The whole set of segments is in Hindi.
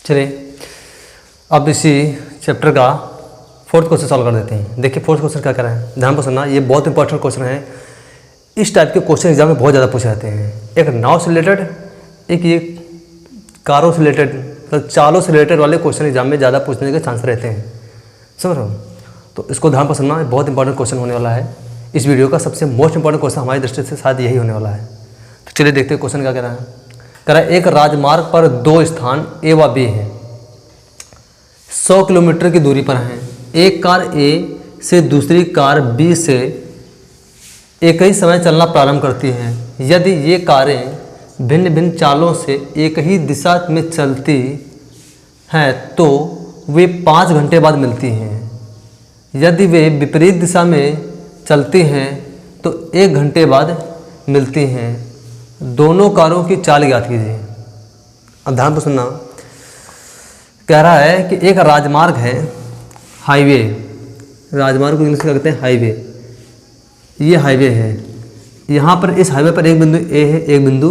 चलिए अब इसी चैप्टर का फोर्थ क्वेश्चन सॉल्व कर देते हैं। देखिए फोर्थ क्वेश्चन क्या कर रहा है, ध्यान से सुनना, ये बहुत इंपॉर्टेंट क्वेश्चन है। इस टाइप के क्वेश्चन एग्जाम में बहुत ज़्यादा पूछे जाते हैं। एक नाव से रिलेटेड, एक ये कारों से रिलेटेड, मतलब चालों से रिलेटेड वाले क्वेश्चन एग्जाम में ज़्यादा पूछने के चांस रहते हैं, समझ रहे हो। तो इसको ध्यान से सुनना, बहुत इंपॉर्टेंट क्वेश्चन होने वाला है। इस वीडियो का सबसे मोस्ट इंपॉर्टेंट क्वेश्चन हमारी दृष्टि से शायद यही होने वाला है। तो चलिए देखते हैं क्वेश्चन क्या कह रहा है। कह रहा है एक राजमार्ग पर दो स्थान ए व बी हैं, 100 किलोमीटर की दूरी पर हैं। एक कार ए से दूसरी कार बी से एक ही समय चलना प्रारंभ करती हैं। यदि ये कारें भिन्न भिन्न चालों से एक ही दिशा में चलती हैं तो वे 5 घंटे बाद मिलती हैं। यदि वे विपरीत दिशा में चलती हैं तो 1 घंटे बाद मिलती हैं। दोनों कारों की चाल ज्ञात कीजिए। अब ध्यान से सुनना, कह रहा है कि एक राजमार्ग है, हाईवे, राजमार्ग को इंग्लिश में कहते हैं हाईवे। ये हाईवे है, यहाँ पर इस हाईवे पर एक बिंदु ए है, एक बिंदु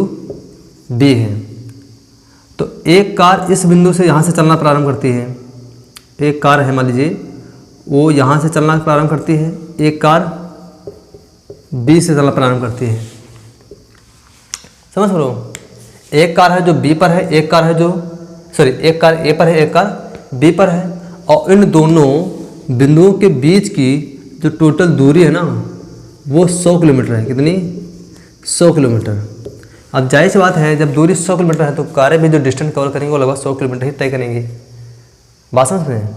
बी है। तो एक कार इस बिंदु से यहाँ से चलना प्रारंभ करती है। एक कार है, मान लीजिए वो यहाँ से चलना प्रारंभ करती है, एक कार बी से चलना प्रारंभ करती है। समझ लो, एक कार है जो बी पर है, एक कार है जो एक कार ए पर है, एक कार बी पर है। और इन दोनों बिंदुओं के बीच की जो टोटल दूरी है ना वो 100 किलोमीटर है। कितनी? 100 किलोमीटर। अब जाहिर सी बात है, जब दूरी 100 किलोमीटर है तो कारें भी जो डिस्टेंस कवर करेंगे वो लगभग 100 किलोमीटर ही तय करेंगी। बात समझ में?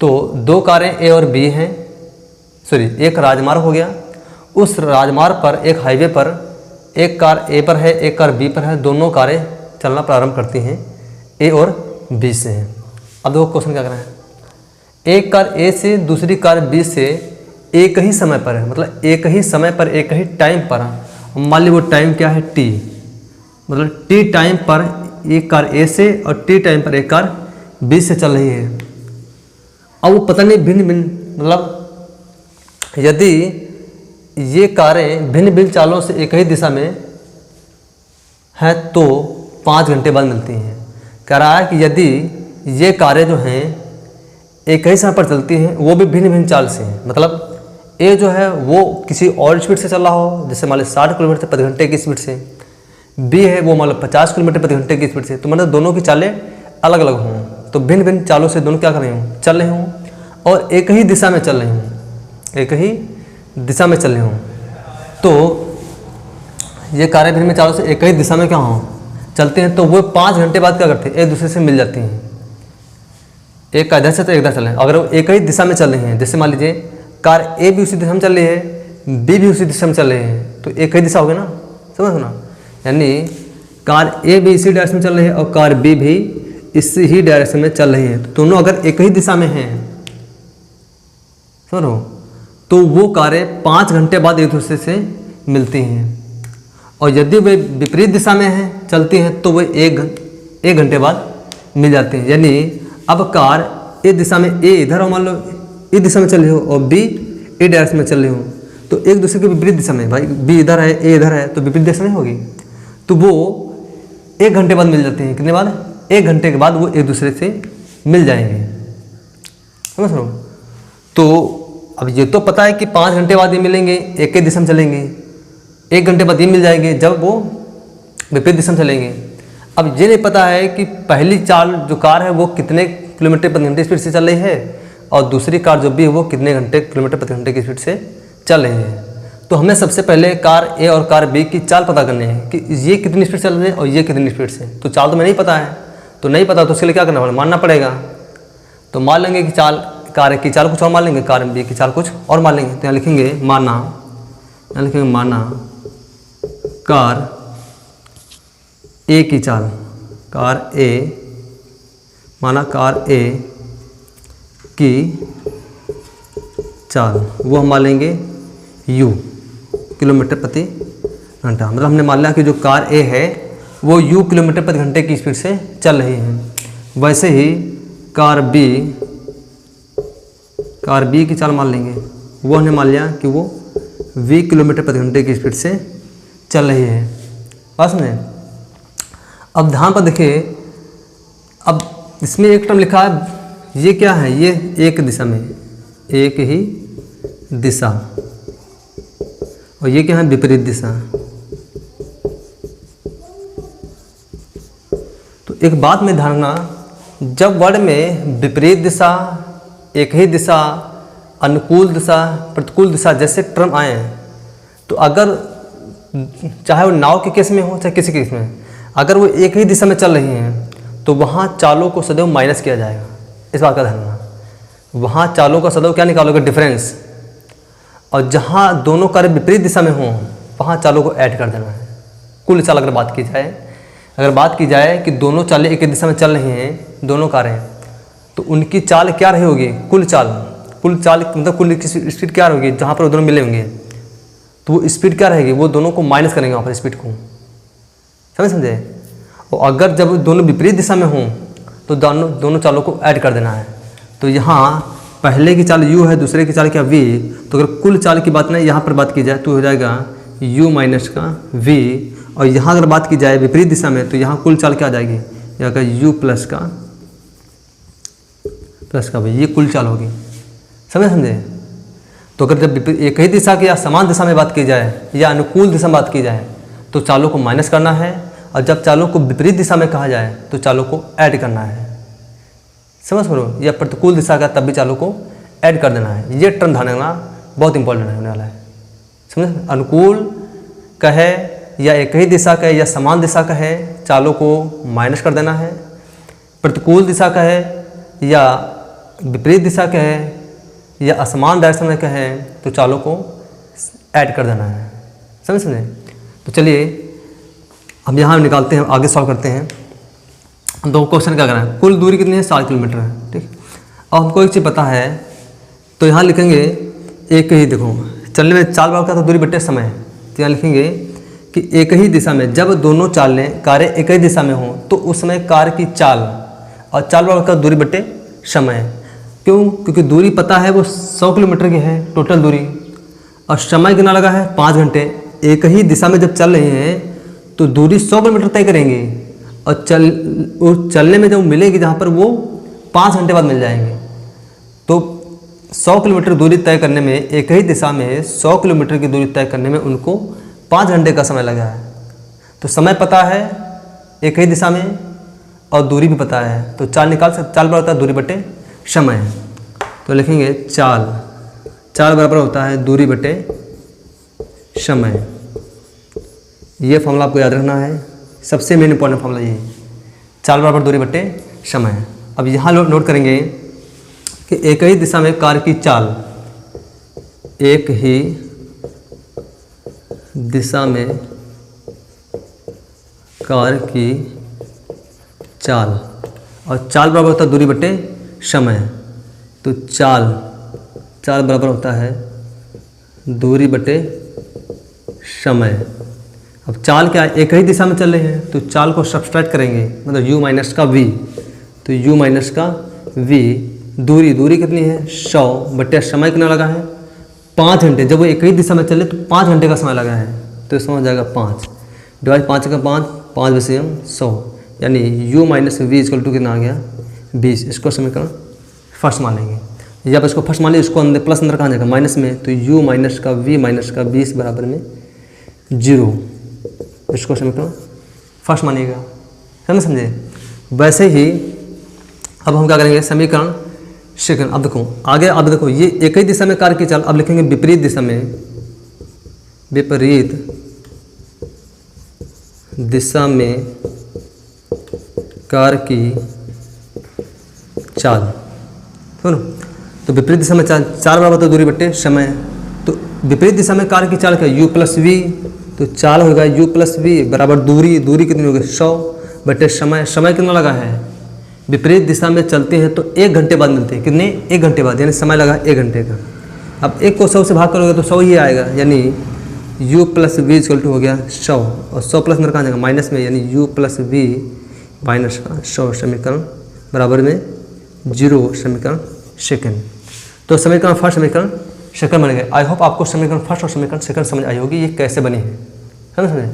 तो दो कारें ए और बी हैं, एक राजमार्ग हो गया। उस राजमार्ग पर, एक हाईवे पर, एक कार ए पर है, एक कार बी पर है। दोनों कारें चलना प्रारंभ करती हैं ए और बी से हैं। अब देखो क्वेश्चन क्या करना है। एक कार ए से दूसरी कार बी से एक ही समय पर है, मतलब एक ही समय पर, एक ही टाइम पर। मान ली वो टाइम क्या है, टी, मतलब टी टाइम पर एक कार ए से और टी टाइम पर एक कार बी से चल रही है। अब वो पता नहीं भिन्न भिन्न, मतलब यदि ये कारें भिन्न भिन्न चालों से एक ही दिशा में हैं तो 5 घंटे बाद मिलती हैं। कह रहा है कि यदि ये कारें जो हैं एक ही समय पर चलती हैं, वो भी भिन्न भिन्न चाल से हैं, मतलब ए जो है वो किसी और स्पीड से चल रहा हो, जैसे मान लो 60 किलोमीटर प्रति घंटे की स्पीड से, बी है वो मान लो 50 किलोमीटर प्रति घंटे की स्पीड से। तो मतलब दोनों की चालें अलग अलग हों, तो भिन्न भिन्न चालों से दोनों क्या कर रहे हों, चल रहे हों और एक ही दिशा में चल रहे हों, एक ही दिशा में चल रहे हों। तो ये कारें भिन्न भिन्न चालों से एक ही दिशा में क्या हों, चलते हैं। तो वो 5 घंटे बाद क्या करते हैं, एक दूसरे से मिल जाती हैं। एक का इधर से तो एक इधर चल रहे हैं। अगर वो एक ही दिशा में चल रही हैं, जैसे मान लीजिए कार ए भी उसी दिशा में चल रही है, बी भी उसी दिशा में चल रहे हैं, तो एक ही दिशा हो गई ना, समझ ना। यानी कार ए भी इसी डायरेक्शन में चल रही है और कार बी भी इसी ही डायरेक्शन में चल रही है। तो दोनों अगर एक ही दिशा में हैं, समझो, तो वो कारें 5 घंटे बाद एक दूसरे से मिलती हैं। और यदि वे विपरीत दिशा में हैं, चलती हैं, तो वे एक घंटे बाद मिल जाते हैं। यानी अब कार ए दिशा में, ए इधर हो, मान लो इस दिशा में चल रही हो और बी ए डायरेक्शन में चल रही हो, तो एक दूसरे के विपरीत दिशा में, भाई बी इधर है, ए इधर है, तो विपरीत दिशा में होगी, तो वो 1 घंटे बाद मिल जाते हैं। कितने बाद? 1 घंटे के बाद वो एक दूसरे से मिल जाएंगे, समझ लो। तो अब ये तो पता है कि 5 घंटे बाद ये मिलेंगे, एक ही दिशा में चलेंगे, 1 घंटे बाद ये मिल जाएंगे जब वो विपरीत दिशा में चलेंगे। अब ये नहीं पता है कि पहली चाल जो कार है वो कितने किलोमीटर प्रति घंटे स्पीड से चल रही है और दूसरी कार जो भी है वो कितने किलोमीटर प्रति घंटे की स्पीड से चल रही है। तो हमें सबसे पहले कार ए और कार बी की चाल पता करनी है कि ये कितनी स्पीड चल रही है और ये कितनी स्पीड से। तो चाल तो हमें नहीं पता है, तो नहीं पता तो उसके लिए क्या करना पड़ेगा, मानना पड़ेगा। तो मान लेंगे कि कार ए की चाल कुछ और मान लेंगे, कार बी की चाल कुछ और मान लेंगे। तो यहाँ लिखेंगे माना, यहाँ लिखेंगे माना कार ए की चाल, कार ए, माना कार ए की चाल, वो हम मान लेंगे u, किलोमीटर प्रति घंटा। मतलब हमने मान लिया कि जो कार ए है वो u किलोमीटर प्रति घंटे की स्पीड से चल रही है। वैसे ही कार बी की चाल मान लेंगे, वो हमने मान लिया कि वो v किलोमीटर प्रति घंटे की स्पीड से चल रही है। बस में अब ध्यान पर देखिए, अब इसमें एक टर्म लिखा है, ये क्या है, ये एक दिशा में, एक ही दिशा, और ये क्या है, विपरीत दिशा। तो एक बात में ध्यान रखना, जब वर्ड में विपरीत दिशा, एक ही दिशा, अनुकूल दिशा, प्रतिकूल दिशा जैसे टर्म आए हैं, तो अगर चाहे वो नाव के केस में हो चाहे किसी केस में, अगर वो एक ही दिशा में चल रही हैं तो वहाँ चालों को सदैव माइनस किया जाएगा। इस बात का ध्यान रखना, वहाँ चालों का सदैव क्या निकालोगे, डिफरेंस। और जहाँ दोनों कार्य विपरीत दिशा में हों वहाँ चालों को ऐड कर देना है। कुल चाल अगर बात की जाए कि दोनों चालें एक ही दिशा में चल रही हैं, दोनों कारें, तो उनकी चाल क्या रही होगी, कुल चाल मतलब कुल की स्पीड क्या होगी, जहाँ पर वो दोनों मिले होंगे तो वो स्पीड क्या रहेगी, वो दोनों को माइनस करेंगे वहाँ पर स्पीड को, समझे। और अगर जब दोनों विपरीत दिशा में हों तो दोनों चालों को ऐड कर देना है। तो यहाँ पहले की चाल u है, दूसरे की चाल क्या v, तो अगर कुल चाल की बात नहीं यहाँ पर बात की जाए तो हो जाएगा u माइनस का v, और यहाँ अगर बात की जाए विपरीत दिशा में तो यहाँ कुल चाल क्या आ जाएगी, यहाँ का u प्लस का v, ये कुल चाल होगी, समझे। तो अगर जब एक ही दिशा की या समान दिशा में बात की जाए या अनुकूल दिशा में बात की जाए तो चालों को माइनस करना है, और जब चालों को विपरीत दिशा में कहा जाए तो चालों को ऐड करना है, समझ पा, या प्रतिकूल दिशा का तब भी चालों को ऐड कर देना है। ये टर्म ध्यान रखना बहुत इंपॉर्टेंट होने वाला है, समझ। अनुकूल का है या एक ही दिशा का है या समान दिशा का है, चालों को माइनस कर देना है। प्रतिकूल दिशा का है या विपरीत दिशा का है या असमान डायरेक्शन में का है तो चालों को ऐड कर देना है, समझे। तो चलिए हम यहाँ निकालते हैं, आगे सॉल्व करते हैं। दो क्वेश्चन क्या करना है, कुल दूरी कितनी है, 7 किलोमीटर है, ठीक। अब हमको एक चीज़ पता है तो यहाँ लिखेंगे एक ही, देखो चलने में चाल बराबर का तो दूरी बटे समय, तो यहाँ लिखेंगे कि एक ही दिशा में जब दोनों चालें कार्य एक ही दिशा में हों तो उस समय कार्य की चाल, और चाल बराबर का दूरी बटे समय। क्यों, क्योंकि दूरी पता है वो 100 किलोमीटर की है टोटल दूरी, और समय कितना लगा है 5 घंटे। एक ही दिशा में जब चल रहे हैं तो दूरी 100 किलोमीटर तय करेंगे, और चलने में जब मिलेगी जहाँ पर वो 5 घंटे बाद मिल जाएंगे। तो 100 किलोमीटर दूरी तय करने में, एक ही दिशा में 100 किलोमीटर की दूरी तय करने में उनको 5 घंटे का समय लगा है। तो समय पता है एक ही दिशा में और दूरी भी पता है, तो चाल निकाल सकते, चाल बराबर होता है दूरी बटे समय। तो लिखेंगे चाल बराबर होता है दूरी बटे समय। ये फॉर्मूला आपको याद रखना है, सबसे मेन इंपॉर्टेंट फॉर्मूला ये, चाल बराबर दूरी बटे समय। अब यहाँ नोट करेंगे कि एक ही दिशा में कार्य की चाल, एक ही दिशा में कार्य की चाल, और चाल बराबर होता है दूरी बटे समय। तो चाल बराबर होता है दूरी बटे समय। अब चाल क्या है, एक ही दिशा में चल रहे हैं तो चाल को सब्सट्रैक्ट करेंगे, मतलब u माइनस का v, तो u माइनस का v, दूरी कितनी है 100 बटे समय कितना लगा है 5 घंटे। जब वो एक ही दिशा में चले तो 5 घंटे का समय लगा है, तो इसमें हो जाएगा 5 डिवाइड 5 का 5 वैसे हम 100, यानी u minus v equal to कितना आ गया 20। इसको समीकरण फर्स्ट मानेंगे, जब इसको फर्स्ट मान लिया इसको अंदर प्लस अंदर कहाँ जाएगा माइनस में, तो u माइनस का v माइनस का 20 बराबर में 0। इसको समीकरण फर्स्ट मानिएगा, समझे। वैसे ही अब हम क्या करेंगे, समीकरण सेकंड। अब देखो आगे, अब देखो ये एक ही दिशा में कार्य की चाल, अब लिखेंगे विपरीत दिशा में, विपरीत दिशा में कार्य की चाल, सुनो। तो विपरीत दिशा में चाल बराबर तो दूरी बटे समय। तो विपरीत दिशा में कार्य की चाल क्या, u प्लस वी, तो चाल होगा u प्लस वी बराबर दूरी कितनी होगी 100 बटे समय कितना लगा है, विपरीत दिशा में चलते हैं तो 1 घंटे बाद मिलते हैं, कितने 1 घंटे बाद, यानी समय लगा 1 घंटे का। अब 1 को 100 से भाग करोगे तो 100 ही आएगा, यानी u plus v equal to हो गया 100, और 100 प्लस अंदर कहाँ जाएगा माइनस में, यानी u प्लस वी माइनस का 100 समीकरण बराबर में 0 समीकरण सेकंड। तो समीकरण फर्स्ट समीकरण सेकंड बन गए। आई होप आपको समीकरण फर्स्ट और समीकरण सेकंड समझ आई होगी ये कैसे बनी है समझे।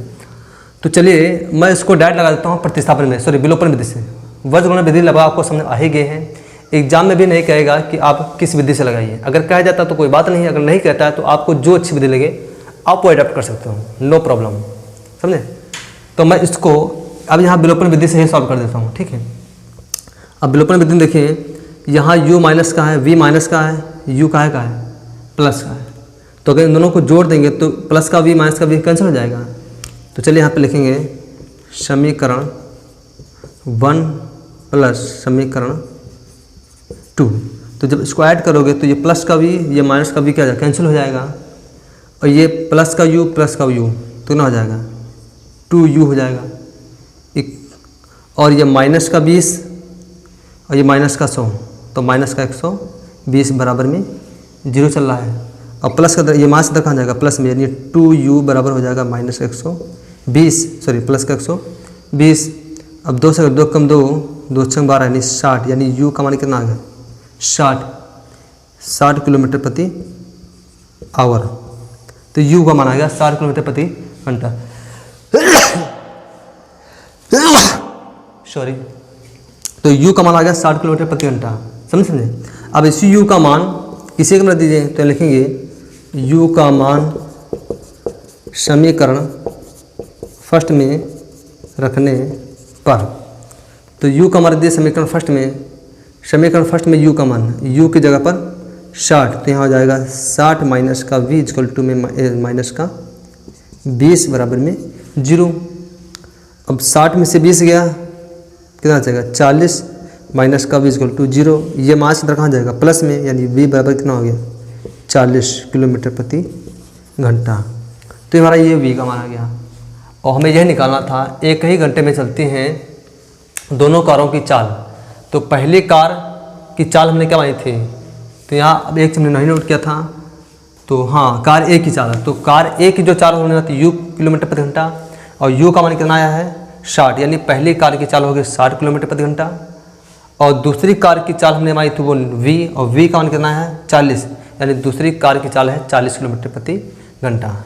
तो चलिए मैं इसको डायरेक्ट लगा देता हूँ प्रतिस्थापन में, सॉरी विलोपन विधि से। वर्गगुणन विधि लगभग आपको समझ आ ही गए हैं। एग्जाम में भी नहीं कहेगा कि आप किस विधि से लगाइए, अगर कहा जाता तो कोई बात नहीं, अगर नहीं कहता है तो आपको जो अच्छी विधि लगे आप वो एडाप्ट कर सकते हो, नो प्रॉब्लम, समझे। तो मैं इसको अब यहाँ विलोपन विधि से ही सॉल्व कर देता हूँ, ठीक है। अब विलोपन विधि में देखिए, यहाँ u माइनस का है, v माइनस का है, u का है प्लस का है। तो अगर इन दोनों को जोड़ देंगे तो प्लस का v माइनस का v कैंसिल हो जाएगा। तो चलिए यहाँ पे लिखेंगे समीकरण 1 प्लस समीकरण 2। तो जब इसको ऐड करोगे तो ये प्लस का v, ये माइनस का v क्या हो जाएगा, कैंसिल हो जाएगा। और ये प्लस का u प्लस का u तो ना हो जाएगा 2u हो जाएगा। और ये माइनस का 20 और ये माइनस का 100, तो माइनस का 120 बराबर में 0 चल रहा है। और प्लस का ये माइनस इधर कहाँ जाएगा, प्लस में, यानी 2u बराबर हो जाएगा माइनस 120, सॉरी प्लस का 120। अब 2 से 2 कम 2, 2 6 12 यानी 60, यानी u का मान कितना आ गया 60 किलोमीटर प्रति आवर। तो u का मान आ गया 60 किलोमीटर प्रति घंटा, सॉरी। तो u का मान आ गया 60 किलोमीटर प्रति घंटा, समझे। अब इसी u का मान किसी को रख दीजिए, तो लिखेंगे u का मान समीकरण फर्स्ट में रखने पर। तो u का मान दिए समीकरण फर्स्ट में u का मान, u की जगह पर 60, तो यहाँ हो जाएगा 60 माइनस का v इक्वल टू में माइनस का 20 बराबर में 0। अब 60 में से 20 गया, कितना जाएगा 40 माइनस का v इक्वल टू 0। ये मास इधर कहाँ जाएगा, प्लस में, यानी v बराबर कितना हो गया 40 किलोमीटर प्रति घंटा। तो हमारा ये v का मान आ गया। और हमें यह निकालना था, एक ही घंटे में चलती हैं दोनों कारों की चाल। तो पहली कार की चाल हमने क्या मानी थी, तो यहाँ अब एक हमने नहीं नोट किया था, तो हाँ कार ए की चाल है। तो कार ए की जो चाल होने वाली u किलोमीटर प्रति घंटा, और u का मान कितना आया है 60, यानी पहली कार की चाल होगी 60 किलोमीटर प्रति घंटा। और दूसरी कार की चाल हमने मानी थी वो v, और v का मान कितना है 40, यानी दूसरी कार की चाल है 40 किलोमीटर प्रति घंटा।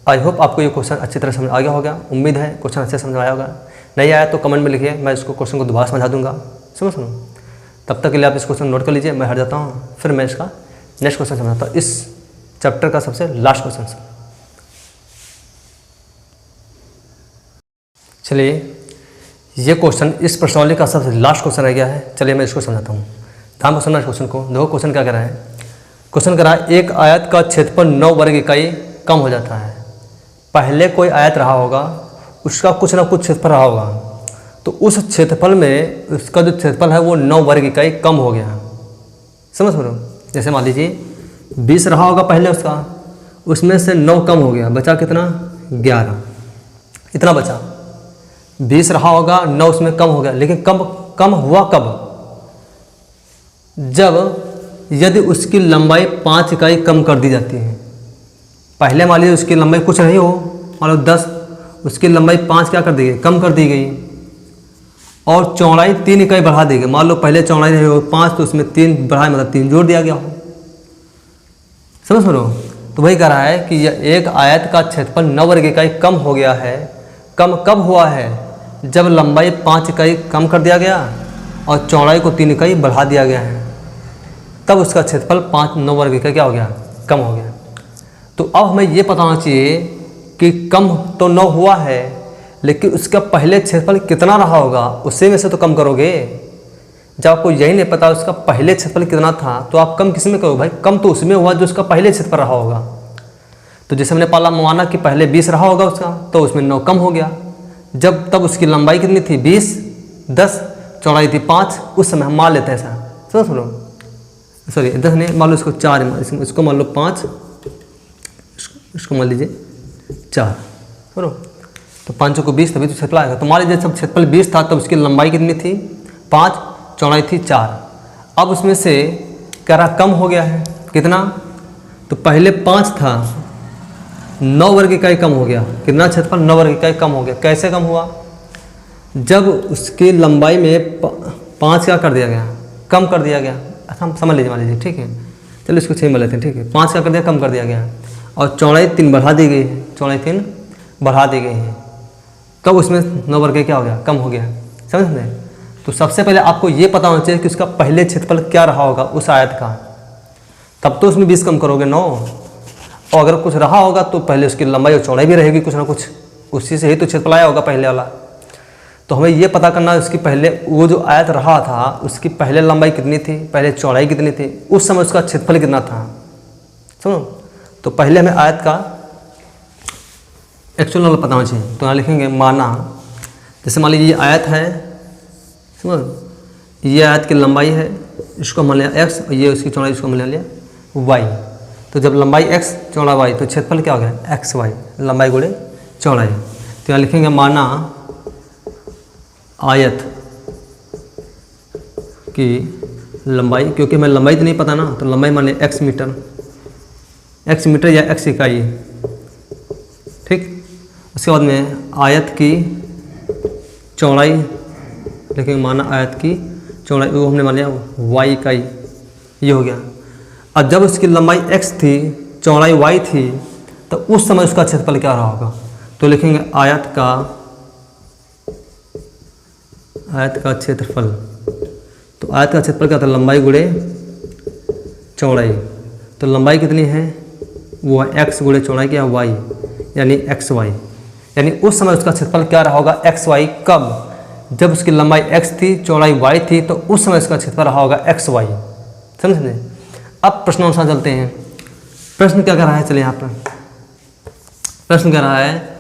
आई होप आपको ये क्वेश्चन अच्छी तरह समझ आ गया होगा, उम्मीद है क्वेश्चन अच्छे समझ आया होगा। नहीं आया तो कमेंट में लिखिए, मैं इसको क्वेश्चन को दोबारा समझा दूंगा, सुनो। तब तक के लिए आप इस क्वेश्चन नोट कर लीजिए, मैं हट जाता हूँ, फिर मैं इसका नेक्स्ट क्वेश्चन समझाता हूँ, इस चैप्टर का सबसे लास्ट क्वेश्चन। चलिए, ये क्वेश्चन इस प्रश्नावली का सबसे लास्ट क्वेश्चन रह गया है। चलिए मैं इसको समझाता हूँ, ध्यान से सुनना इस क्वेश्चन को। देखो क्वेश्चन क्या कह रहा है, क्वेश्चन कह रहा है एक आयत का क्षेत्रफल 9 वर्ग इकाई कम हो जाता है। पहले कोई आयत रहा होगा, उसका कुछ ना कुछ क्षेत्रफल रहा होगा, तो उस क्षेत्रफल में उसका जो क्षेत्रफल है वो 9 वर्ग इकाई कम हो गया। समझ रहे हो, जैसे मान लीजिए 20 रहा होगा पहले उसका, उसमें से 9 कम हो गया, बचा कितना 11, इतना बचा। 20 रहा होगा, 9 उसमें कम हो गया, लेकिन कम हुआ कब, जब यदि उसकी लंबाई 5 इकाई कम कर दी जाती है। पहले मान लीजिए उसकी लंबाई कुछ नहीं हो, मान लो 10, उसकी लंबाई 5 क्या कर दी गई, कम कर दी गई, और चौड़ाई 3 इकाई बढ़ा दी गई। मान लो पहले चौड़ाई रही हो 5, तो उसमें 3 बढ़ाए, मतलब 3 जोड़ दिया गया हो। समझ रहे हो, तो वही कह रहा है कि यह एक आयत का क्षेत्रफल 9 वर्ग इकाई कम हो गया है। कम कब हुआ है, जब लंबाई 5 इकाई कम कर दिया गया और चौड़ाई को 3 इकाई बढ़ा दिया गया है, तब उसका क्षेत्रफल 9 वर्ग इकाई क्या हो गया, कम हो गया। तो अब हमें ये पता होना चाहिए कि कम तो 9 हुआ है, लेकिन उसका पहले क्षेत्रफल कितना रहा होगा, उससे में से तो कम करोगे। जब आपको यही नहीं पता उसका पहले क्षेत्रफल कितना था, तो आप कम किस में करोगे भाई, कम तो उसमें हुआ जो उसका पहले क्षेत्रफल रहा होगा। तो जैसे हमने पाला माना कि पहले 20 रहा होगा उसका, तो उसमें 9 कम हो गया। जब तब उसकी लंबाई कितनी थी 20, 10, चौड़ाई थी 5, उस समय हम मान लेते हैं ऐसा। सुनो, सॉरी 10 नहीं, मान लो इसको 4, इसको मान लो 5, इसको मान लीजिए 4, सुनो। तो 5 को 20, तभी तो क्षेत्रफल आएगा। तो मान लीजिए जब क्षेत्रफल 20 था तब उसकी लंबाई कितनी थी 5, चौड़ाई थी 4। अब उसमें से कह रहा कम हो गया है, कितना, तो पहले 5 था, 9 वर्ग इकाई कम हो गया। कितना क्षेत्रफल, 9 वर्ग इकाई कम हो गया। कैसे कम हुआ, जब उसकी लंबाई में 5 क्या कर दिया गया, कम कर दिया गया। अच्छा हम समझ लीजिए, मान लीजिए, ठीक है, चलो इसको 6 मान लेते हैं, ठीक है। 5 क्या कर दिया, कम कर दिया गया, और चौड़ाई 3 बढ़ा दी गई है, चौड़ाई 3 बढ़ा दी गई है। तब उसमें 9 वर्ग क्या हो गया, कम हो गया। समझ में, तो सबसे पहले आपको ये पता होना चाहिए कि उसका पहले क्षेत्रफल क्या रहा होगा उस आयत का, तब तो उसमें 20 कम करोगे 9। और अगर कुछ रहा होगा तो पहले उसकी लंबाई और चौड़ाई भी रहेगी कुछ ना कुछ, उसी से ही तो क्षेत्रफल आया होगा पहले वाला। तो हमें ये पता करना है उसकी पहले वो जो आयत रहा था उसकी पहले लंबाई कितनी थी, पहले चौड़ाई कितनी थी, उस समय उसका क्षेत्रफल कितना था। सुनो, तो पहले हमें आयत का एक्चुअल नंबर पता होना चाहिए। तो यहाँ लिखेंगे माना, जैसे मान लीजिए ये आयत है, समझ, ये आयत की लंबाई है, इसको मान लिया x और ये उसकी चौड़ाई इसको मान लिया y। तो जब लंबाई x चौड़ा y तो क्षेत्रफल क्या हो गया x y, लंबाई गुणे चौड़ाई। तो यहाँ लिखेंगे माना आयत की लंबाई, क्योंकि हमें लंबाई तो नहीं पता ना, तो लंबाई मान लिया x मीटर या x इकाई, ठीक। उसके बाद में आयत की चौड़ाई लिखेंगे, माना आयत की चौड़ाई वो हमने मान लिया y इकाई, ये हो गया। अब जब उसकी लंबाई x थी चौड़ाई y थी तो उस समय उसका क्षेत्रफल क्या रहा होगा। तो लिखेंगे आयत का क्षेत्रफल। तो आयत का क्षेत्रफल क्या था, लंबाई गुणे चौड़ाई। तो लंबाई कितनी है, वो है x गुणे चौड़ाई क्या y, यानी xy। यानी उस समय उसका क्षेत्रफल क्या रहा होगा xy। कब, जब उसकी लंबाई x थी चौड़ाई y थी तो उस समय उसका क्षेत्रफल रहा होगा xy। समझे। अब प्रश्नानुसार चलते हैं। प्रश्न क्या कर रहा है, चलिए यहाँ पर प्रश्न कह रहा है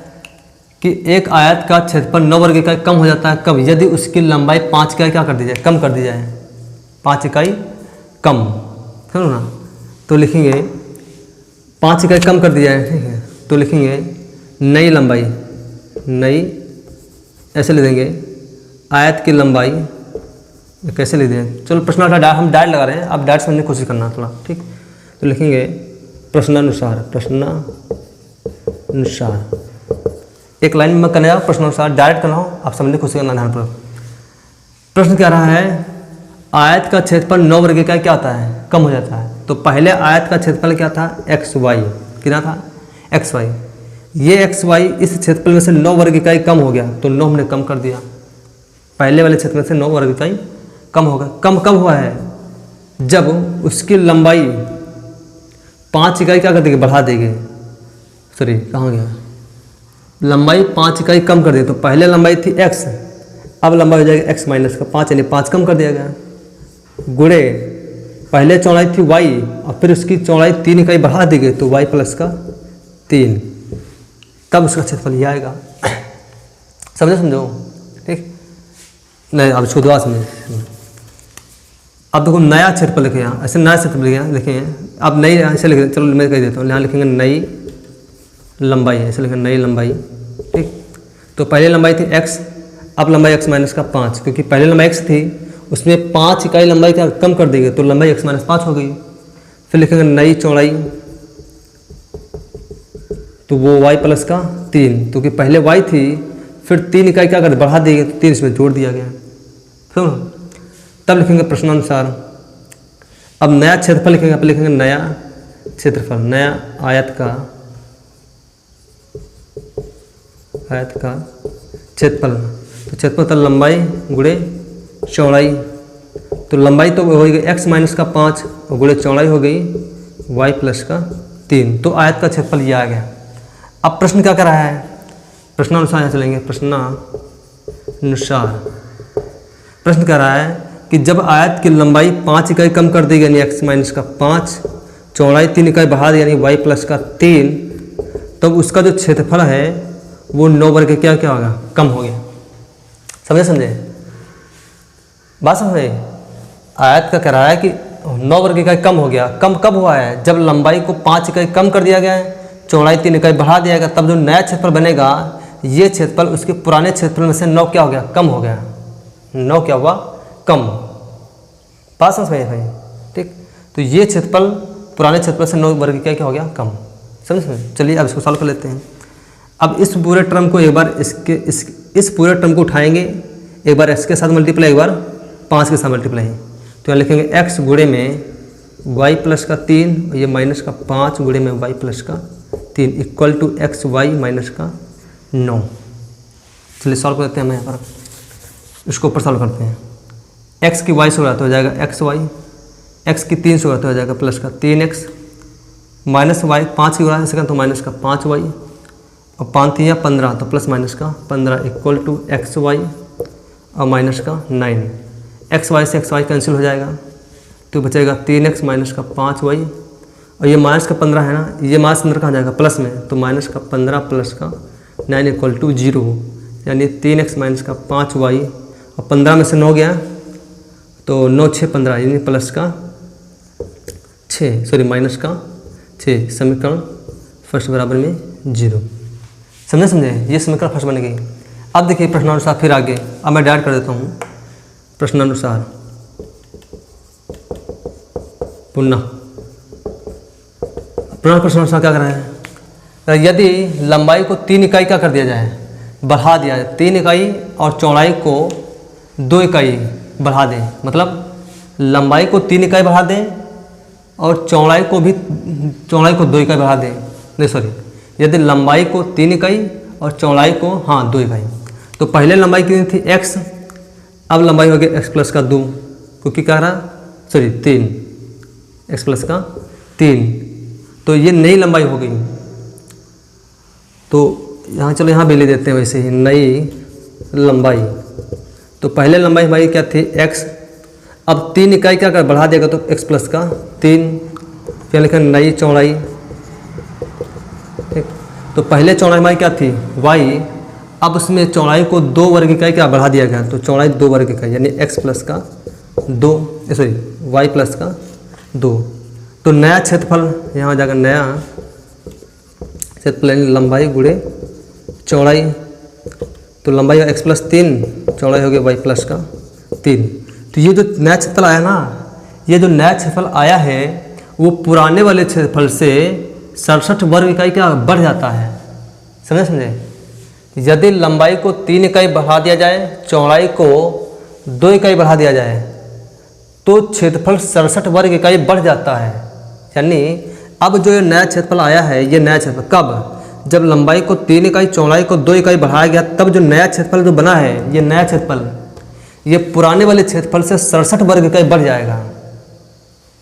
कि एक आयत का क्षेत्रफल 9 वर्ग इकाई कम हो जाता है कब, यदि उसकी लंबाई 5 इकाई क्या कर दी जाए, कम कर दी जाए, 5 इकाई कम, समझो ना। तो लिखेंगे 5 इकाई कम कर दी जाए, ठीक है। तो लिखेंगे नई लंबाई, नई ऐसे ले देंगे, आयत की लंबाई कैसे ले दें, चलो प्रश्न हम डायरेक्ट लगा रहे हैं, अब डायरेक्ट समझने की कोशिश करना थोड़ा, ठीक। तो लिखेंगे प्रश्नानुसार, एक लाइन में करने जाओ, प्रश्नानुसार डायरेक्ट करना हो, आप समझने की कोशिश करना ध्यानपूर्वक। प्रश्न क्या रहा है, आयत का क्षेत्रफल 9 वर्ग इकाई क्या आता है, कम हो जाता है। तो पहले आयत का क्षेत्रफल क्या था xy, कितना था xy। ये xy इस क्षेत्रफल में से 9 वर्ग इकाई कम हो गया, तो 9 हमने कम कर दिया, पहले वाले क्षेत्रफल से 9 वर्ग इकाई कम होगा। कम कब हुआ है, जब उसकी लंबाई 5 इकाई क्या कर देगी, बढ़ा देगी, सॉरी कहाँ गया, लंबाई 5 इकाई कम कर दी। तो पहले लंबाई थी x, अब लंबाई हो जाएगी x माइनस का 5, यानी 5 कम कर दिया गया, गुणे पहले चौड़ाई थी y और फिर उसकी चौड़ाई 3 इकाई बढ़ा दी गई, तो y प्लस का 3, तब उसका क्षेत्रफल ये आएगा। समझो, ठीक। नहीं अब इसको दोबारा समझे। अब देखो नया क्षेत्रफल लिखे, यहाँ ऐसे नया क्षेत्रफल लिखे, अब नई ऐसे लिखे, चलो मैं कह देता हूँ, यहाँ लिखेंगे नई लंबाई, ऐसे लिखेंगे नई लंबाई, ठीक। तो पहले लंबाई थी x, अब लंबाई x माइनस का 5, क्योंकि पहले लंबाई x थी उसमें 5 इकाई लंबाई क्या कम कर दी गई, तो लंबाई x माइनस 5 हो गई। फिर लिखेंगे नई चौड़ाई, तो वो y प्लस का 3, क्योंकि पहले y थी फिर 3 इकाई क्या कर बढ़ा दी गई, तो 3 इसमें जोड़ दिया गया, समझो। तब लिखेंगे प्रश्नानुसार। अब नया क्षेत्रफल लिखेंगे, अब लिखेंगे नया क्षेत्रफल, नया आयत का क्षेत्रफल। तो क्षेत्रफल था लंबाई गुणे चौड़ाई, तो लंबाई तो हो गई x माइनस का 5 और गुणे चौड़ाई हो गई y प्लस का 3, तो आयत का क्षेत्रफल ये आ गया। अब प्रश्न क्या कर रहा है, प्रश्नानुसार यहाँ चलेंगे, प्रश्नानुसार। प्रश्न कह रहा है कि जब आयत की लंबाई 5 इकाई कम कर दी यानी x माइनस का 5, चौड़ाई 3 इकाई बढ़ा दी यानी y प्लस का 3, तब उसका जो क्षेत्रफल है वो 9 वर्ग के क्या होगा, कम हो गया। समझे बात समझे। आयत का कह रहा है कि 9 वर्ग इकाई कम हो गया, कम कब हुआ है, जब लंबाई को 5 इकाई कम कर दिया गया है, चौड़ाई 3 इकाई बढ़ा दिया गया, तब जो नया क्षेत्रफल बनेगा ये क्षेत्रफल उसके पुराने क्षेत्रफल में से 9 क्या हो गया, कम हो गया, 9 क्या हुआ, कम। बात समझ में भाई, ठीक। तो ये क्षेत्रफल पुराने क्षेत्रफल से 9 वर्ग इकाई क्या हो गया, कम। समझ। चलिए अब इसको सॉल्व कर लेते हैं। अब इस पूरे टर्म को एक बार इस पूरे टर्म को उठाएंगे, एक बार x के साथ मल्टीप्लाई, एक बार 5 के साथ मल्टीप्लाई। तो यहाँ लिखेंगे x गुणे में y प्लस का 3 और ये माइनस का 5 गुणे में y प्लस का 3 equal to x y minus का 9। चलिए सॉल्व करते हैं, हम यहाँ पर इसको ऊपर सॉल्व करते हैं। एक्स की वाई से गुणा तो हो जाएगा एक्स वाई, एक्स की 3 से गुणा तो हो जाएगा प्लस का 3x, माइनस वाई 5 की गुणा सेकंड तो माइनस का 5y, और 5 3 15 तो प्लस माइनस का 15 इक्वल टू एक्स वाई और माइनस का 9। एक्स वाई से एक्स वाई कैंसिल हो जाएगा तो बचेगा 3x माइनस का 5y, और ये माइनस का 15 है ना, ये माइनस अंदर कहाँ जाएगा प्लस में, तो माइनस का 15 प्लस का 9 इक्वल टू 0, यानी 3x माइनस का 5y, और 15 में से 9 गया तो 9 6 15 यानी प्लस का 6 सॉरी माइनस का 6। समीकरण फर्स्ट बराबर में 0। समझे, ये समीकरण फर्स्ट बन गई। अब देखिए प्रश्नानुसार फिर आगे, अब मैं डायरेक्ट कर देता हूँ प्रश्नानुसार पुनः। प्रश्नानुसार क्या कर रहे हैं, यदि लंबाई को 3 इकाई क्या कर दिया जाए, बढ़ा दिया जाए, 3 इकाई और चौड़ाई को 2 इकाई बढ़ा दें, मतलब लंबाई को 3 इकाई बढ़ा दें और चौड़ाई को 2 इकाई बढ़ा दें, नहीं सॉरी, यदि लंबाई को 3 इकाई और चौड़ाई को 2 इकाई, तो पहले लंबाई कितनी थी x, अब लंबाई हो गई x प्लस का 2, क्योंकि क्या रहा सॉरी 3, x प्लस का 3, तो ये नई लंबाई हो गई। तो यहाँ चलो यहाँ भी ले देते हैं वैसे ही नई लंबाई। तो पहले लंबाई हमारी क्या थी x, अब 3 इकाई क्या कर बढ़ा देगा तो x प्लस का 3, फिर लिखा नई चौड़ाई, ठीक। तो पहले चौड़ाई हमारी क्या थी y, अब उसमें चौड़ाई को 2 वर्ग इकाई क्या बढ़ा दिया गया, तो चौड़ाई 2 वर्ग इकाई यानी x प्लस का 2 सॉरी y प्लस का 2। तो नया क्षेत्रफल यहाँ हो जाएगा, नया क्षेत्रफल यानी लंबाई गुणे चौड़ाई, तो लंबाई x प्लस 3, चौड़ाई हो गई y प्लस का 3। तो ये जो नया क्षेत्रफल आया ना, ये जो नया क्षेत्रफल आया है वो पुराने वाले क्षेत्रफल से 67 वर्ग इकाई क्या बढ़ जाता है। समझे, यदि लंबाई को 3 इकाई बढ़ा दिया जाए, चौड़ाई को 2 इकाई बढ़ा दिया जाए, तो क्षेत्रफल 67 वर्ग इकाई बढ़ जाता है। यानी अब जो ये नया क्षेत्रफल आया है, ये नया क्षेत्रफल कब, जब लंबाई को 3 इकाई चौड़ाई को 2 इकाई बढ़ाया गया, तब जो नया क्षेत्रफल जो बना है, ये नया क्षेत्रफल ये पुराने वाले क्षेत्रफल से 67 वर्ग इकाई बढ़ जाएगा।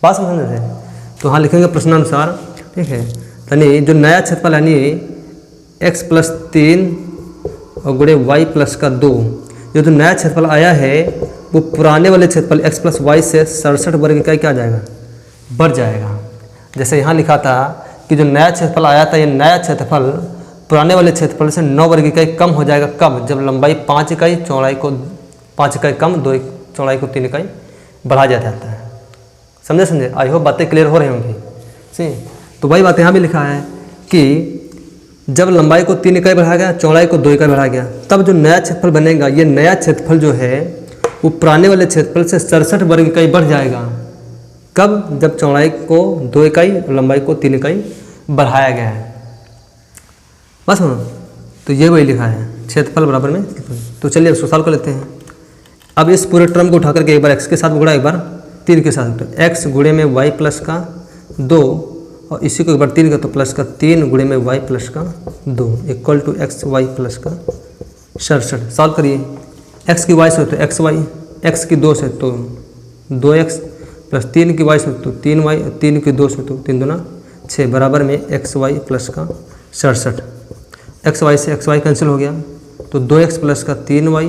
बात समझ रहे हैं, तो हाँ लिखेंगे प्रश्नानुसार, ठीक है। यानी जो नया क्षेत्रफल यानी x प्लस 3 और गुणे y प्लस का 2, ये जो नया क्षेत्रफल आया है वो पुराने वाले क्षेत्रफल x प्लस वाई से 67 वर्ग इकाई क्या आ जाएगा, बढ़ जाएगा। जैसे यहाँ लिखा था कि जो नया क्षेत्रफल आया था, ये नया क्षेत्रफल पुराने वाले क्षेत्रफल से 9 वर्ग इकाई कम हो जाएगा। कब, जब लंबाई 5 इकाई चौड़ाई को 5 इकाई कम, 2 चौड़ाई को 3 इकाई बढ़ा जाता है। समझे, आई होप बातें क्लियर हो रही होंगी। सही, तो वही बात यहाँ भी लिखा है कि जब लंबाई को 3 इकाई बढ़ाया गया, चौड़ाई को 2 इकाई बढ़ाया गया, तब जो नया क्षेत्रफल बनेगा, ये नया क्षेत्रफल जो है वो पुराने वाले क्षेत्रफल से 67 वर्ग इकाई बढ़ जाएगा। कब, जब चौड़ाई को 2 इकाई और लंबाई को 3 इकाई बढ़ाया गया है। बस सुनो, तो ये वही लिखा है क्षेत्रफल बराबर में। तो चलिए इसको सॉल्व कर लेते हैं। अब इस पूरे टर्म को उठा करके एक बार x के साथ गुणा, एक बार 3 के साथ, तो x गुणे में y प्लस का 2 और इसी को एक बार 3 का तो प्लस का 3 गुणे में y प्लस का 2 equal to x y plus का 67। सॉल्व करिए, x की y से तो xy, x की 2 से तो 2x प्लस 3 की y से तो 3y, 3 की 2 से तो 3 दूना 6 बराबर में xy प्लस का 67। xy से xy कैंसिल हो गया तो 2x प्लस का 3y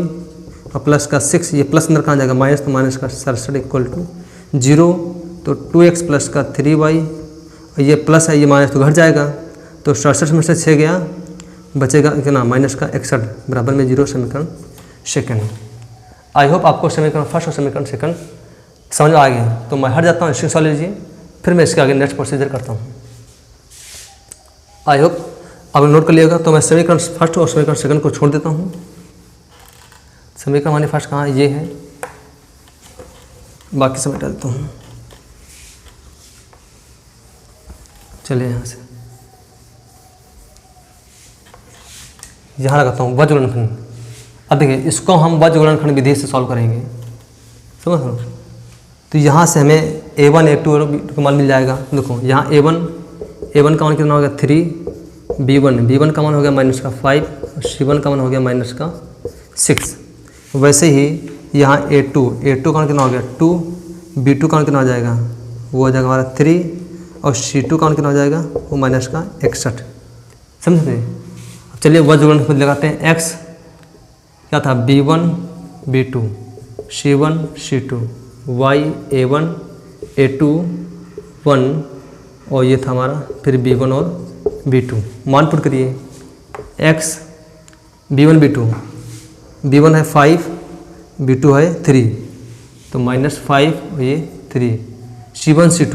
और प्लस का 6, ये प्लस अंदर कहाँ जाएगा माइनस, तो माइनस का 67 इक्वल टू 0, तो 2x प्लस का 3y, ये प्लस है ये माइनस तो घट जाएगा, तो 67 में से 6 गया, बचेगा कितना माइनस का 61 बराबर में 0। समीकरण सेकंड। आई होप आपको समीकरण फर्स्ट और समीकरण सेकंड समझ में आ गया। तो मैं हट जाता हूँ, स्क्रीनशॉट लीजिए, फिर मैं इसके आगे नेक्स्ट प्रोसीजर करता हूँ। आई होप आप नोट कर लिएगा। तो मैं समीकरण फर्स्ट और समीकरण सेकंड को छोड़ देता हूँ। समीकरण हमारे फर्स्ट कहाँ ये है, बाकी समय डालता हूँ। चलिए यहाँ से यहाँ लगाता हूँ वज्र गुणनखंड। अब देखिए इसको हम वज्र गुणनखंड विधि से सॉल्व करेंगे, समझ लो। तो यहाँ से हमें a1 a2 का मान मिल जाएगा। देखो यहाँ a1 का मान कितना हो गया 3, b1 का मान हो गया माइनस का 5 और c1 का मान हो गया माइनस का 6। वैसे ही यहाँ A2 का मान कितना हो गया 2, B2 का मान कितना हो जाएगा, वो हो जाएगा हमारा 3, और C2 का मान कितना हो जाएगा, वो माइनस का 61। समझे। अब चलिए वह जोड़न खुद लगाते हैं। x क्या था, B1 B2, C1 C2, y A1 A2 1, और ये था हमारा फिर B1 और B2। मान पुट करिए। x B1 B2, B1 है 5, B2 है 3, तो -5 और ये 3। C1 C2,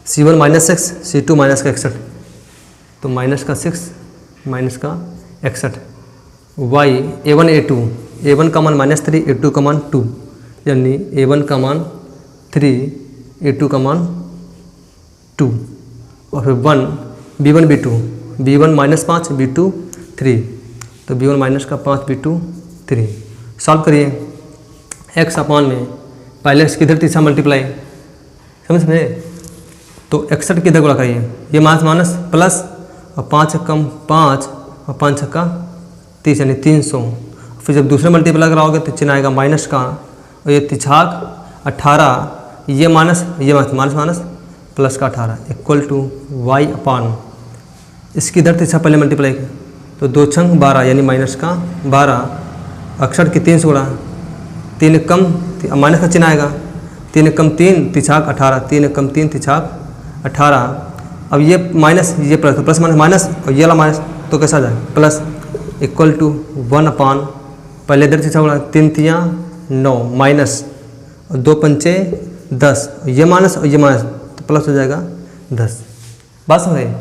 C1 -6, C2 minus का 61, तो माइनस का 6 माइनस का 61। y A1 A2, A1 का मान -3, A2 का मान 2, यानी A1 का मान 3, A2 का मान 2, और फिर 1 B1 B2, B1 -5, B2 3, तो B1 माइनस का 5, B2 3। सॉल्व करिए। x अपान में पहले x किधर तीसरा मल्टीप्लाई, समझ में, तो 61 किधर गुणा करिए, ये माइनस माइनस प्लस, और 5 कम 5, और 5 छक्का 30, यानी 300। फिर जब दूसरे मल्टीप्लाई कराओगे तो चिन्ह आएगा माइनस का, और ये तिछाक 18, ये माइनस माइनस माइनस प्लस का 18 इक्वल टू y अपान, इसकी इधर तीसरा पहले मल्टीप्लाई किया तो 2 छंग 12, यानी माइनस का 12, 61 की 3 से गुणा, 3 कम माइनस का चिन्ह आएगा, 3 कम 3 तिछाक 18, 3 कम 3 तिछाक 18। अब ये माइनस ये प्लस, तो प्लस माइनस माइनस, और ये वाला माइनस, तो कैसा आ जाएगा प्लस, इक्वल टू 1 अपान, पहले इधर तीसरा गुणा, 3 तियाँ 9 माइनस, और 2 पंचे 10, ये माइनस और ये माइनस, तो प्लस हो जाएगा 10। बात समझे।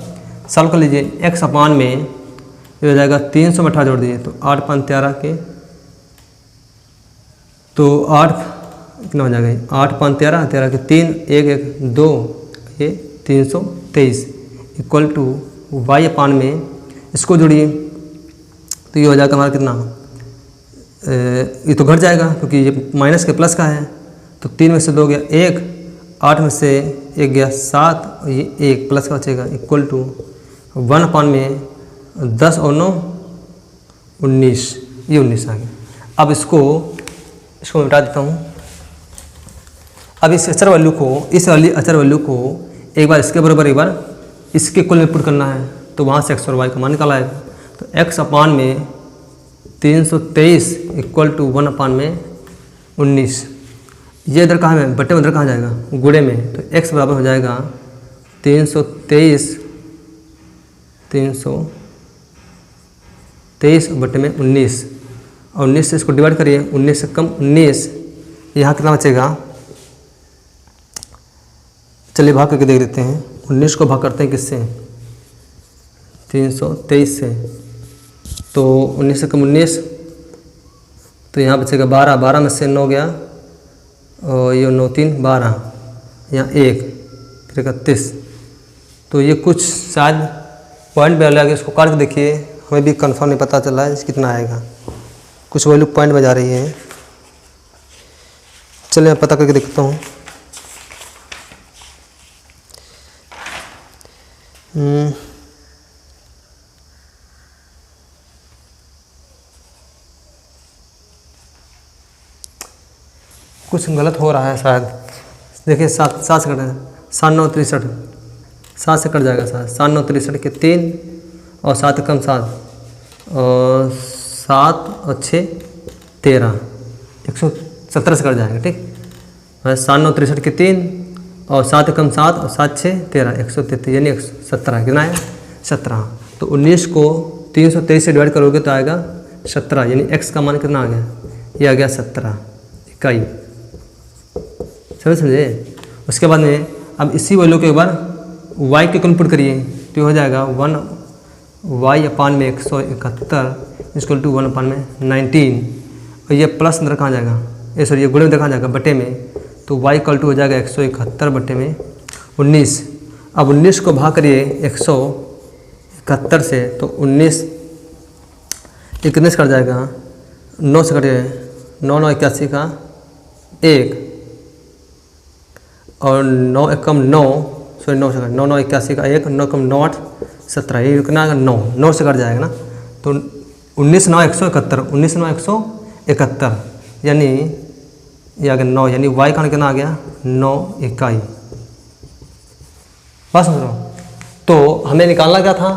सॉल्व कर लीजिए। x अपान में ये हो जाएगा 300 में 18 जोड़ दीजिए, तो 8 5 13 के, तो 8 कितना हो जाएगा, 8 5 13, 13 के 3, 1 1 2, ये 323 इक्वल टू y अपान में, इसको जोड़िए तो ये हो जाएगा हमारा कितना, ये तो घट जाएगा क्योंकि ये माइनस के प्लस का है, तो 3 में से 2 गया 1, 8 में से 1 गया 7, और ये 1 प्लस का बचेगा इक्वल टू 1 अपान में 10 और 9 19, ये 19 आ गया। अब इसको मिटा देता हूँ। अब इस अचर वैल्यू को, इस वाली अचर वैल्यू को एक बार इसके बराबर एक बार इसके कुल में पुट करना है, तो वहाँ से x और y का मान निकाला है। तो x अपान में 323 इक्वल टू 1 अपान में 19, ये इधर कहाँ में, बट्टे में इधर कहाँ जाएगा, गुणे में, तो x बराबर हो जाएगा 323 बट्टे में 19, और 19 से इसको डिवाइड करिए, 19 से कम 19, यहाँ कितना बचेगा, चलिए भाग करके देख देते हैं। 19 को भाग करते हैं किससे, 323 से, तो 19 से कम 19, तो यहाँ बचेगा 12, 12 में से 9 गया, और ये 9 3 12, यहाँ 1 फिर 31, तो ये कुछ शायद पॉइंट में लगे, इसको काट के देखिए, हमें भी कंफर्म नहीं पता चल रहा है कितना आएगा, कुछ वैल्यू पॉइंट में जा रही है। चलिए मैं पता करके देखता हूँ। कुछ गलत हो रहा है शायद, देखिए 7 से कट है, 7 9 63, 7 से कट जाएगा, 7 9 63 के 3, और 7 कम 7, और 7 और 6 13, 117 से कट जाएगा, ठीक। 7 9 63 के 3, और 7 कम 7, और 7 6 13, 133, यानी 117, कितना है 17। तो 19 को 323 से डिवाइड करोगे तो आएगा 17, यानी x का मान कितना आ गया, ये आ गया 17 इकाई, समझे। उसके बाद में अब इसी वैल्यू के एक बार y के पुट करिए, तो हो जाएगा 1 y अपान में 171 इक्वल टू 1 अपान में 19, और ये प्लस अंदर कहाँ जाएगा, ये सॉरी ये गुणे में कहाँ जाएगा, बटे में, तो y इक्वल टू हो जाएगा 171 बटे में 19। अब 19 को भाग करिए 171 से, तो 19 कितने से कट जाएगा, 9 से कटिए, 9 9 81 का 1, और 9 1 कम 9, सॉरी 9 से 9 9 81 का 1, 9 कम 9 8 17, ये कितना 9 से कट जाएगा ना, तो 19 9 171, 19 9 171, यानी ये आ गया 9, यानी y का मान कितना आ गया 9 इकाई। बात समझ रहे हो? तो हमें निकालना क्या था,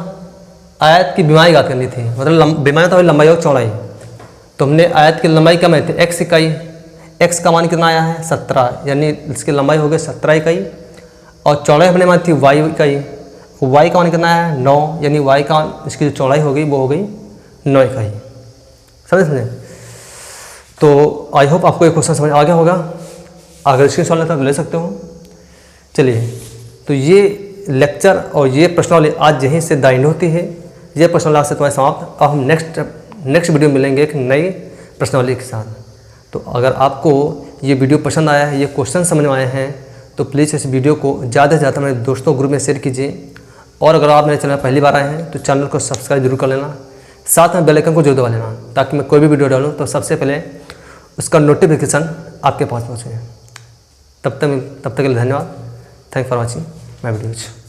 आयत की विमाई ज्ञात करनी थी, मतलब विमाई तो लंबाई और चौड़ाई। तो हमने आयत की लंबाई क्या मानी थी, x इकाई। x का मान कितना आया है 17, यानी इसकी लंबाई हो गई 17 इकाई। और चौड़ाई हमने मानी थी y इकाई। y का मान कितना है 9, यानी y का इसकी जो चौड़ाई हो गई वो हो गई 9 इकाई। समझे? तो आई होप आपको ये क्वेश्चन समझ आ गया होगा। अगर इसके सवाल लेता तो ले सकते हो। चलिए, तो ये लेक्चर और ये प्रश्नावली आज यहीं से दाइन होती है। ये प्रश्नावली आज से तुम्हारे समाप्त। अब हम नेक्स्ट वीडियो में मिलेंगे एक नई प्रश्नावली के साथ। तो अगर आपको ये वीडियो पसंद आया है, ये क्वेश्चन समझ में आए हैं, तो प्लीज़ इस वीडियो को ज़्यादा से ज़्यादा मेरे दोस्तों ग्रुप में शेयर कीजिए। और अगर आप मेरे चैनल पहली बार आए हैं तो चैनल को सब्सक्राइब जरूर कर लेना, साथ में बेल आइकन को जरूर दबा लेना, ताकि मैं कोई भी वीडियो डालूँ तो सबसे पहले उसका नोटिफिकेशन आपके पास पहुँचे। तब तक के लिए धन्यवाद। Thank for watching my videos.